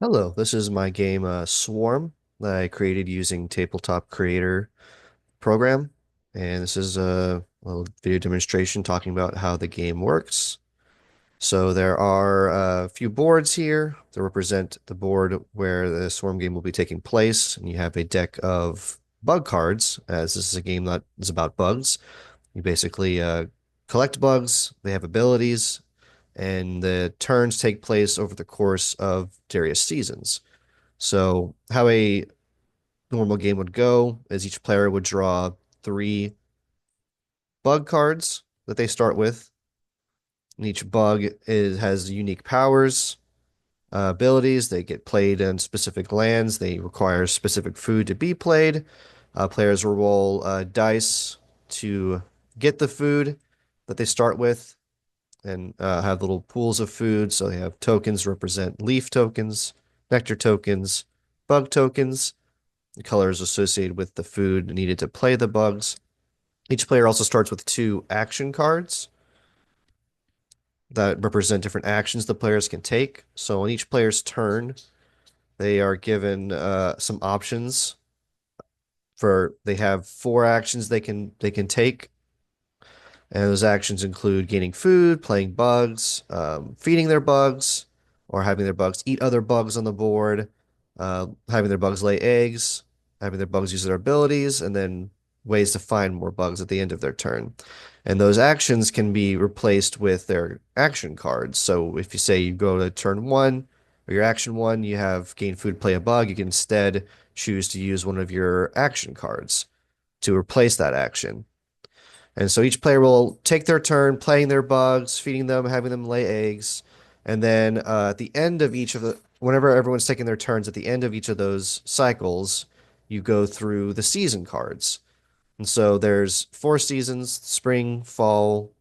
Hello, this is my game Swarm that I created using Tabletop Creator program. And this is a little video demonstration talking about how the game works. So there are a few boards here that represent the board where the Swarm game will be taking place. And you have a deck of bug cards, as this is a game that is about bugs. You basically collect bugs, they have abilities, and the turns take place over the course of various seasons. So how a normal game would go is each player would draw three bug cards that they start with. And each bug has unique powers, abilities. They get played in specific lands. They require specific food to be played. Players will roll dice to get the food that they start with and have little pools of food. So they have tokens represent leaf tokens, nectar tokens, bug tokens. The colors associated with the food needed to play the bugs. Each player also starts with two action cards that represent different actions the players can take. So on each player's turn, they are given some options for they have four actions they can take. And those actions include gaining food, playing bugs, feeding their bugs, or having their bugs eat other bugs on the board, having their bugs lay eggs, having their bugs use their abilities, and then ways to find more bugs at the end of their turn. And those actions can be replaced with their action cards. So if you say you go to turn one, or your action one, you have gain food, play a bug, you can instead choose to use one of your action cards to replace that action. And so each player will take their turn playing their bugs, feeding them, having them lay eggs. And then at the end of whenever everyone's taking their turns, at the end of each of those cycles, you go through the season cards. And so there's four seasons: spring, fall,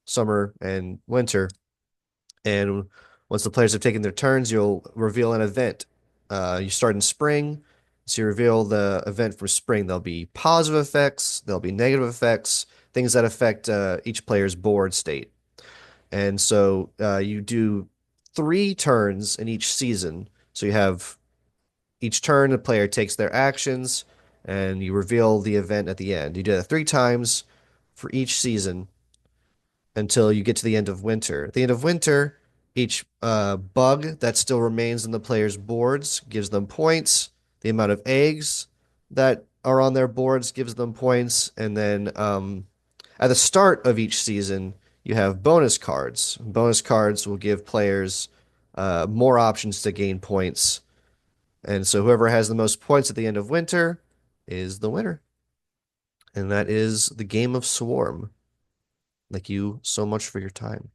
summer, and winter. And once the players have taken their turns, you'll reveal an event. You start in spring, so you reveal the event for spring. There'll be positive effects, there'll be negative effects, things that affect each player's board state. And so you do three turns in each season. So you have each turn, the player takes their actions, and you reveal the event at the end. You do that three times for each season until you get to the end of winter. At the end of winter, each bug that still remains on the player's boards gives them points. The amount of eggs that are on their boards gives them points. And then at the start of each season, you have bonus cards. Bonus cards will give players more options to gain points. And so whoever has the most points at the end of winter is the winner. And that is the game of Swarm. Thank you so much for your time.